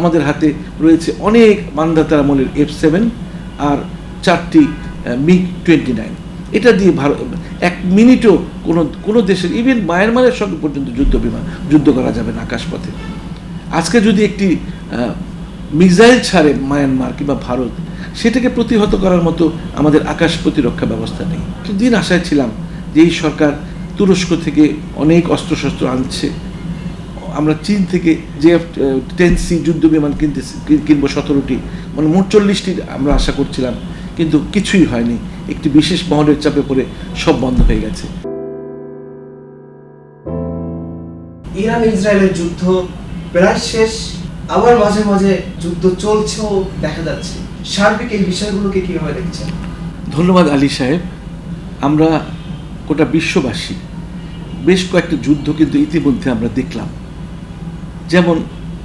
আমাদের হাতে রয়েছে অনেক মান্ধাতার আমলের F7 আর 4টি MiG-29। এটা দিয়ে এক মিনিটও কোনো দেশের, ইভেন মায়ানমারের সঙ্গে পর্যন্ত যুদ্ধ করা যাবে না আকাশপথে। আজকে যদি একটি মিসাইল ছাড়ে মায়ানমার কিংবা ভারত, সেটাকে প্রতিহত করার মতো আমাদের আকাশ প্রতিরক্ষা ব্যবস্থা নেই। দিন আশায় ছিলাম যে এই সরকার তুরস্ক থেকে অনেক অস্ত্রশস্ত্র আনছে, আমরা চীন থেকে JF-10C যুদ্ধ বিমান কিনবো 17টি, মানে মোট 40টি আমরা আশা করছিলাম, কিন্তু কিছুই হয়নি। একটি বিশেষ মহলের চাপে পড়ে সব বন্ধ হয়ে গেছে। ইরান ইসরায়েলের যুদ্ধ প্রায় শেষ, আবার মাঝে মাঝে যুদ্ধ চলছেও দেখা যাচ্ছে। সার্বিক এই বিষয়গুলোকে কিভাবে দেখছেন? ধন্যবাদ আলী সাহেব। আমরা গোটা বিশ্ববাসী বেশ কয়েকটা যুদ্ধ কিন্তু ইতিমধ্যে আমরা দেখলাম। যেমন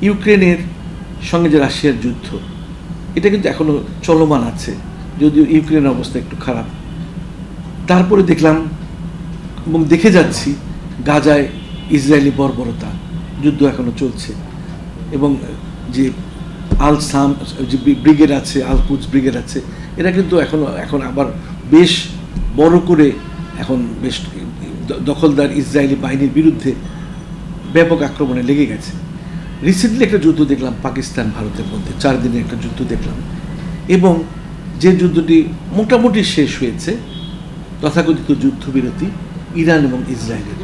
ইউক্রেনের সঙ্গে যে রাশিয়ার যুদ্ধ, এটা কিন্তু এখনো চলমান আছে, যদিও ইউক্রেনের অবস্থা একটু খারাপ। তারপরে দেখলাম এবং দেখে যাচ্ছি গাজায় ইসরায়েলি বর্বরতা, যুদ্ধ এখনো চলছে। এবং যে আল-সাম যে ব্রিগেড আছে, আল-কুদস ব্রিগেড আছে, এরা কিন্তু এখন আবার বেশ বড় করে এখন বেশ দখলদার ইসরায়েলি বাহিনীর বিরুদ্ধে ব্যাপক আক্রমণে লেগে গেছে। রিসেন্টলি একটা যুদ্ধ দেখলাম পাকিস্তান ভারতের মধ্যে, 4 দিনের একটা যুদ্ধ দেখলাম, এবং যে যুদ্ধটি মোটামুটি শেষ হয়েছে, তথাকথিত যুদ্ধবিরতি ইরান এবং ইসরায়েলের।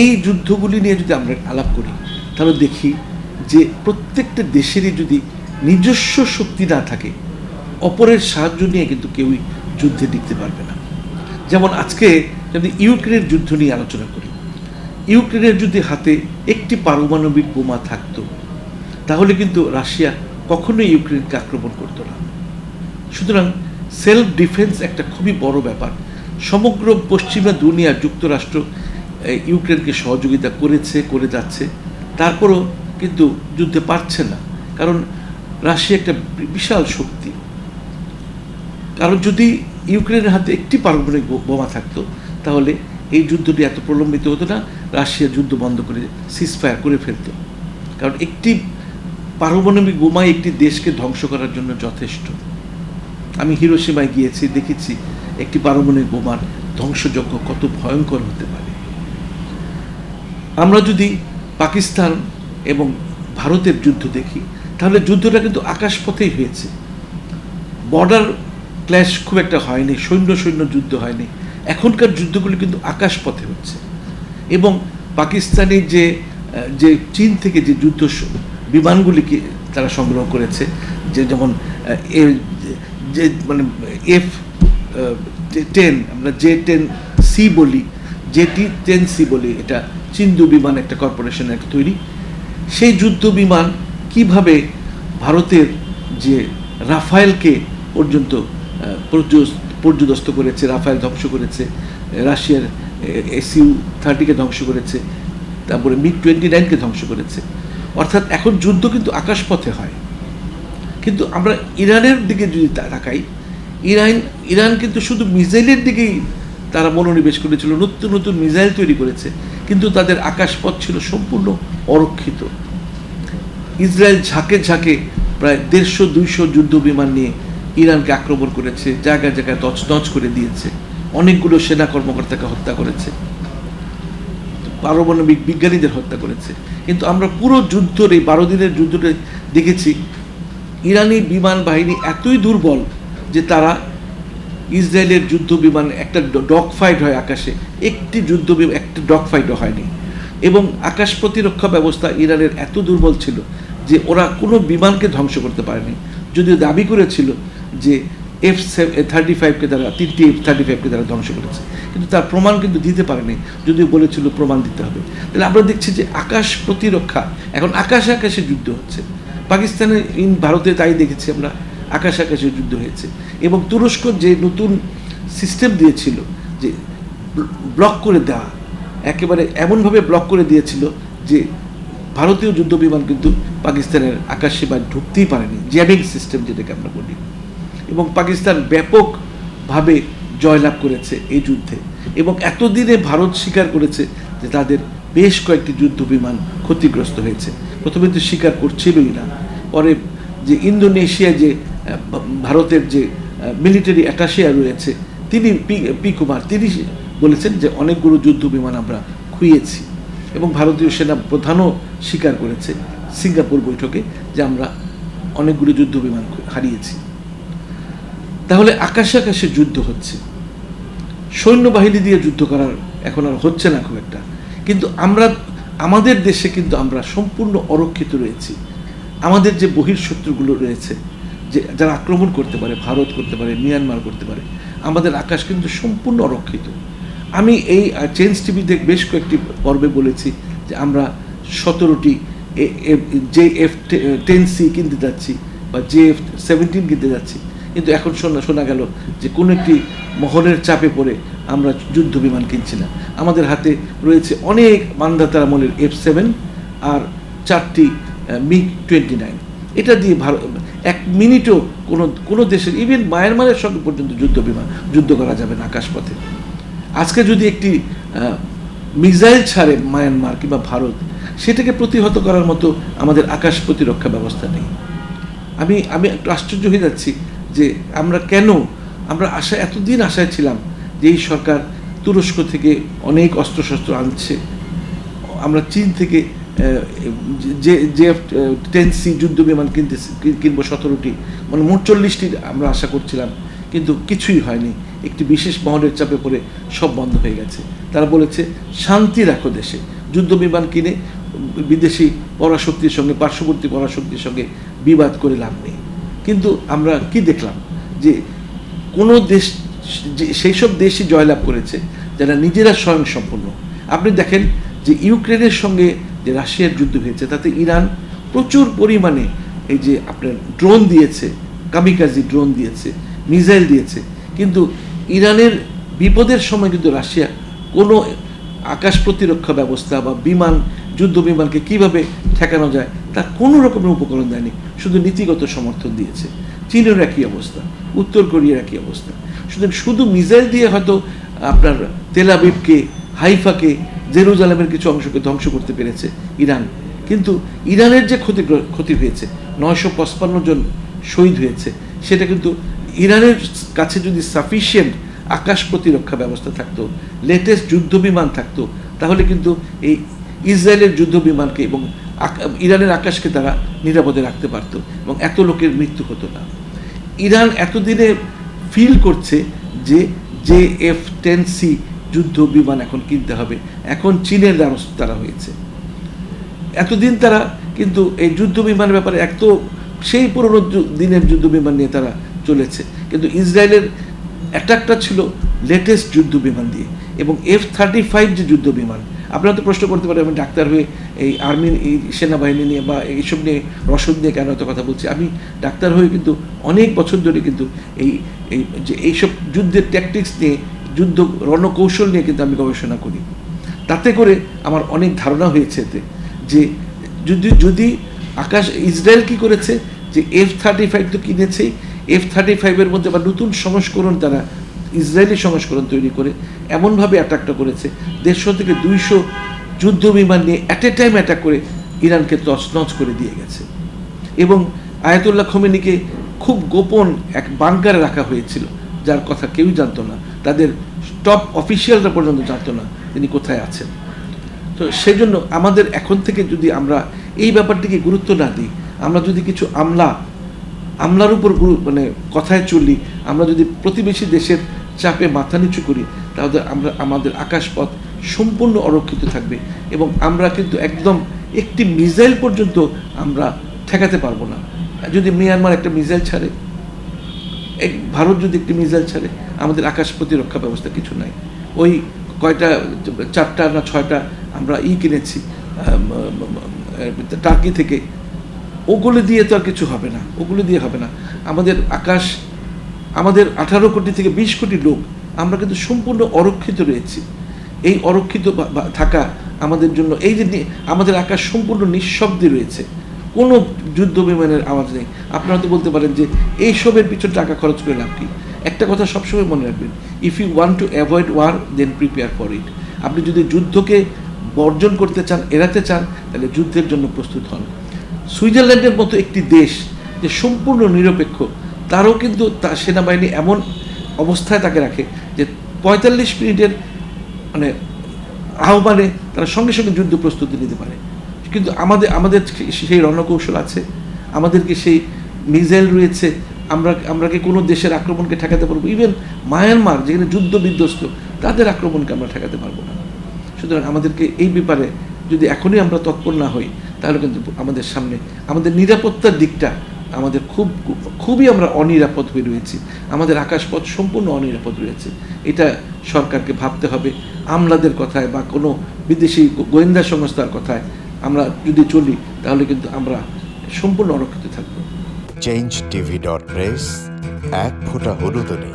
এই যুদ্ধগুলি নিয়ে যদি আমরা আলাপ করি, তাহলে দেখি যে প্রত্যেকটা দেশেরই যদি নিজস্ব শক্তি না থাকে, অপরের সাহায্য নিয়ে কিন্তু কেউই যুদ্ধে টিকতে পারবে না। যেমন আজকে যদি ইউক্রেনের যুদ্ধ নিয়ে আলোচনা করি, ইউক্রেনের যদি হাতে একটি পারমাণবিক বোমা থাকতো, তাহলে কিন্তু রাশিয়া কখনোই ইউক্রেনকে আক্রমণ করতো না। সুতরাং সেলফ ডিফেন্স একটা খুবই বড় ব্যাপার। সমগ্র পশ্চিমা দুনিয়া, যুক্তরাষ্ট্র ইউক্রেনকে সহযোগিতা করে যাচ্ছে, তারপরও কিন্তু যুদ্ধে পারছে না, কারণ রাশিয়া একটা বিশাল শক্তি। কারণ যদি ইউক্রেনের হাতে একটি পারমাণবিক বোমা থাকতো, তাহলে এই যুদ্ধটি এত প্রলম্বিত হতো না, রাশিয়া যুদ্ধ বন্ধ করে সিজফায়ার করে ফেলত। কারণ একটি পারমাণবিক বোমাই একটি দেশকে ধ্বংস করার জন্য যথেষ্ট। আমি হিরোশিমায় গিয়েছি, দেখেছি একটি পারমাণবিক বোমার ধ্বংসযজ্ঞ কত ভয়ঙ্কর হতে পারে। আমরা যদি পাকিস্তান এবং ভারতের যুদ্ধ দেখি, তাহলে যুদ্ধটা কিন্তু আকাশপথেই হয়েছে। বর্ডার ক্ল্যাশ খুব একটা হয়নি, সৈন্য যুদ্ধ হয়নি। এখনকার যুদ্ধগুলি কিন্তু আকাশপথে হচ্ছে। এবং পাকিস্তানের যে চীন থেকে যে যুদ্ধ বিমানগুলিকে তারা সংগ্রহ করেছে, যেমন যে মানে F-10 আমরা J-10C বলি, JT-10C বলি, এটা চিন্দু বিমান একটা কর্পোরেশনের একটা তৈরি। সেই যুদ্ধ বিমান কিভাবে ভারতের যে রাফায়েলকে পর্যন্ত পর্যদস্ত করেছে, রাফায়েল ধ্বংস করেছে, রাশিয়ার SU-30কে ধ্বংস করেছে, তারপরে MiG-29কে ধ্বংস করেছে। অর্থাৎ এখন যুদ্ধ কিন্তু আকাশপথে হয়। কিন্তু আমরা ইরানের দিকে যদি তাকাই, ইরান কিন্তু শুধু মিসাইলের দিকেই তারা মনোনিবেশ করেছিল, নতুন মিসাইল তৈরি করেছে, কিন্তু তাদের আকাশপথ ছিল সম্পূর্ণ অরক্ষিত। ইসরায়েল ঝাঁকে প্রায় 150-200 যুদ্ধ বিমান নিয়ে ইরানকে আক্রমণ করেছে, জায়গায় তছনছ করে দিয়েছে, অনেকগুলো সেনা কর্মকর্তাকে হত্যা করেছে, পারমাণবিক বিজ্ঞানীদের হত্যা করেছে। কিন্তু আমরা পুরো যুদ্ধের এই 12 দিনের যুদ্ধটা দেখেছি, ইরানি বিমান বাহিনী এতই দুর্বল যে তারা ইসরায়েলের যুদ্ধ বিমান একটা ডগ ফাইট হয় আকাশে, একটা ডগ ফাইটও হয়নি। এবং আকাশ প্রতিরক্ষা ব্যবস্থা ইরানের এত দুর্বল ছিল যে ওরা কোনো বিমানকে ধ্বংস করতে পারেনি, যদিও দাবি করেছিল যে F-35কে তারা 3টি F-35কে তারা ধ্বংস করেছে, কিন্তু তার প্রমাণ কিন্তু দিতে পারেনি, যদিও বলেছিল প্রমাণ দিতে হবে। তাহলে আমরা দেখছি যে আকাশ প্রতিরক্ষা এখন আকাশে যুদ্ধ হচ্ছে। পাকিস্তানে ভারতে তাই দেখেছি আমরা, আকাশে যুদ্ধ হয়েছে। এবং তুরস্ক যে নতুন সিস্টেম দিয়েছিল যে ব্লক করে দেওয়া, একেবারে এমনভাবে ব্লক করে দিয়েছিল যে ভারতীয় যুদ্ধ বিমান কিন্তু পাকিস্তানের আকাশ সীমায় ঢুকতেই পারেনি, জ্যামিং সিস্টেম যেটাকে আমরা বলি। এবং পাকিস্তান ব্যাপকভাবে জয়লাভ করেছে এই যুদ্ধে। এবং এতদিনে ভারত স্বীকার করেছে যে তাদের বেশ কয়েকটি যুদ্ধ বিমান ক্ষতিগ্রস্ত হয়েছে। প্রথমে তো স্বীকার করছিলই না, পরে যে ইন্দোনেশিয়া যে ভারতের যে মিলিটারি অ্যাটাশিয়া রয়েছে তিনি পি কুমার তিনি বলেছেন যে অনেকগুলো যুদ্ধ বিমান আমরা খুইয়েছি, এবং ভারতীয় সেনা প্রধানও স্বীকার করেছে সিঙ্গাপুর বৈঠকে যে আমরা অনেকগুলো যুদ্ধ বিমান হারিয়েছি। তাহলে আকাশে আকাশে যুদ্ধ হচ্ছে, সৈন্যবাহিনী দিয়ে যুদ্ধ করার এখন আর হচ্ছে না খুব একটা, কিন্তু আমরা আমাদের দেশে কিন্তু আমরা সম্পূর্ণ অরক্ষিত রয়েছি। আমাদের যে বহির্শত্রুগুলো রয়েছে, যে যারা আক্রমণ করতে পারে, ভারত করতে পারে, মিয়ানমার করতে পারে, আমাদের আকাশ কিন্তু সম্পূর্ণ অরক্ষিত। আমি এই চেঞ্জ টিভিতে বেশ কয়েকটি পর্বে বলেছি যে আমরা 17টি JF-10C কিনতে যাচ্ছি বা JF-17 কিনতে যাচ্ছি, কিন্তু এখন শোনা গেল যে কোনো একটি মহলের চাপে পড়ে আমরা যুদ্ধ বিমান কিনছি না। আমাদের হাতে রয়েছে অনেক মান্ধাতার আমলের F-7 আর 4টি MiG-29। এটা দিয়ে এক মিনিটও কোনো দেশের, ইভেন মায়ানমারের সঙ্গে পর্যন্ত যুদ্ধ করা যাবে না আকাশপথে। আজকে যদি একটি মিসাইল ছাড়ে মায়ানমার কিংবা ভারত, সেটাকে প্রতিহত করার মতো আমাদের আকাশ প্রতিরক্ষা ব্যবস্থা নেই। আমি একটু আশ্চর্য হয়ে যাচ্ছি যে আমরা এতদিন আশায় ছিলাম যে এই সরকার তুরস্ক থেকে অনেক অস্ত্রশস্ত্র আনছে, আমরা চীন থেকে JF-10C যুদ্ধ বিমান কিনবো 17টি, মানে মোট 40টি আমরা আশা করছিলাম, কিন্তু কিছুই হয়নি। একটি বিশেষ মহলের চাপে পড়ে সব বন্ধ হয়ে গেছে। তারা বলেছে শান্তি রাখো দেশে, যুদ্ধ বিমান কিনে বিদেশি পরাশক্তির সঙ্গে, পার্শ্ববর্তী পরাশক্তির সঙ্গে বিবাদ করে লাভ নেই। কিন্তু আমরা কি দেখলাম যে কোনো দেশ, সেই সব দেশই জয়লাভ করেছে যারা নিজেরা স্বয়ংসম্পূর্ণ। আপনি দেখেন যে ইউক্রেনের সঙ্গে যে রাশিয়ার যুদ্ধ হয়েছে, তাতে ইরান প্রচুর পরিমাণে এই যে আপনার ড্রোন দিয়েছে, কামিকাজি ড্রোন দিয়েছে, মিসাইল দিয়েছে, কিন্তু ইরানের বিপদের সময় কিন্তু রাশিয়া কোনো আকাশ প্রতিরক্ষা ব্যবস্থা বা যুদ্ধ বিমানকে কিভাবে ঠেকানো যায় তার কোনো রকমের উপকরণ দেয়নি, শুধু নীতিগত সমর্থন দিয়েছে। চীনের একই অবস্থা, উত্তর কোরিয়ার একই অবস্থা। শুধু মিসাইল দিয়ে হয়তো আপনার তেল আবিবকে, হাইফাকে, জেরুজালেমের কিছু অংশকে ধ্বংস করতে পেরেছে ইরান, কিন্তু ইরানের যে ক্ষতি হয়েছে, 955 জন শহীদ হয়েছে, সেটা কিন্তু ইরানের কাছে যদি সাফিসিয়েন্ট আকাশ প্রতিরক্ষা ব্যবস্থা থাকতো, লেটেস্ট যুদ্ধ বিমান থাকতো, তাহলে কিন্তু এই ইসরায়েলের যুদ্ধ বিমানকে এবং ইরানের আকাশকে তারা নিরাপদে রাখতে পারতো এবং এত লোকের মৃত্যু হতো না। ইরান এতদিনে ফিল করছে যে JF-10C যুদ্ধ বিমান এখন কিনতে হবে, এখন চীনের দ্বারস্থ তারা হয়েছে। এতদিন তারা কিন্তু এই যুদ্ধ বিমানের ব্যাপারে সেই পুরনো দিনের যুদ্ধ বিমান নিয়ে তারা চলেছে, কিন্তু ইসরায়েলের অ্যাটাকটা ছিল লেটেস্ট যুদ্ধ বিমান দিয়ে এবং F-35 যে যুদ্ধ বিমান। আপনারা তো প্রশ্ন করতে পারেন আমি ডাক্তার হয়ে এই আর্মির এই সেনাবাহিনী নিয়ে বা এইসব নিয়ে রসদ নিয়ে কেন এত কথা বলছি। আমি ডাক্তার হয়ে কিন্তু অনেক বছর ধরে কিন্তু এইসব যুদ্ধের ট্যাকটিক্স নিয়ে, যুদ্ধ রণকৌশল নিয়ে কিন্তু আমি গবেষণা করি। তাতে করে আমার অনেক ধারণা হয়েছে এতে যে যদি ইসরায়েল কি করেছে যে F-35 তো কিনেছেই, F-35-এর মধ্যে বা নতুন সংস্করণ তারা ইসরায়েলি সংস্করণ তৈরি করে এমনভাবে অ্যাটাকটা করেছে 150 থেকে 200 যুদ্ধ বিমান নিয়ে অ্যাট এ টাইম অ্যাটাক করে ইরানকে তছনছ করে দিয়ে গেছে। এবং আয়াতুল্লাহ খোমেনিকে খুব গোপন এক বাংকারে রাখা হয়েছিল, যার কথা কেউই জানতো না, তাদের টপ অফিসিয়ালরা পর্যন্ত জানতো না তিনি কোথায় আছেন। তো সেজন্য আমাদের এখন থেকে যদি আমরা এই ব্যাপারটিকে গুরুত্ব না দিই, আমরা যদি কিছু আমলার উপর মানে কথায় চলি, আমরা যদি প্রতিবেশী দেশের চাপে মাথা নিচু করি, তাহলে আমাদের আকাশপথ সম্পূর্ণ অরক্ষিত থাকবে এবং আমরা কিন্তু একদম একটি মিসাইল পর্যন্ত আমরা ঠেকাতে পারবো না। যদি মিয়ানমার একটা মিসাইল ছাড়ে, ভারত যদি একটি মিসাইল ছাড়ে, আমাদের আকাশ প্রতিরক্ষা ব্যবস্থা কিছু নাই। ওই কয়টা 4টা না 6টা আমরা কিনেছি টার্কি থেকে, ওগুলো দিয়ে তো আর কিছু হবে না, ওগুলো দিয়ে হবে না। আমাদের আকাশ, আমাদের 18 কোটি থেকে 20 কোটি লোক, আমরা কিন্তু সম্পূর্ণ অরক্ষিত রয়েছি। এই অরক্ষিত থাকা আমাদের জন্য, এই যে আমাদের আকাশ সম্পূর্ণ নিঃশব্দে রয়েছে, কোনো যুদ্ধ বিমানের আওয়াজ নেই। আপনারা তো বলতে পারেন যে এইসবের পিছনে টাকা খরচ করে লাভ কি? একটা কথা সবসময় মনে রাখবেন, if you want to avoid war then prepare for it. আপনি যদি যুদ্ধকে বর্জন করতে চান, এড়াতে চান, তাহলে যুদ্ধের জন্য প্রস্তুত হন। সুইজারল্যান্ডের মতো একটি দেশ যে সম্পূর্ণ নিরপেক্ষ, তারও কিন্তু তার সেনাবাহিনী এমন অবস্থায় তাকে রাখে যে 45 মিনিটের মানে আহ্বানে তারা সঙ্গে সঙ্গে যুদ্ধ প্রস্তুতি নিতে পারে। কিন্তু আমাদের সেই রণকৌশল আছে, আমাদেরকে সেই মিসাইল রয়েছে, আমরা কি কোনো দেশের আক্রমণকে ঠেকাতে পারবো? ইভেন মায়ানমার যেখানে যুদ্ধ বিধ্বস্ত, তাদের আক্রমণকে আমরা ঠেকাতে পারবো না। সুতরাং আমাদেরকে এই ব্যাপারে যদি এখনই আমরা তৎপর না হই, তাহলে কিন্তু আমাদের সামনে আমাদের নিরাপত্তার দিকটা আমাদের খুবই আমরা অনিরাপদ হয়ে রয়েছি। আমাদের আকাশপথ সম্পূর্ণ অনিরাপদ রয়েছে। এটা সরকারকে ভাবতে হবে। আমলাদের কথায় বা কোনো বিদেশি গোয়েন্দা সংস্থার কথায় আমরা যদি চলি, তাহলে কিন্তু আমরা সম্পূর্ণ অরক্ষিত থাকবো। changetv.press, এক ফোঁটা হলুদও নেই।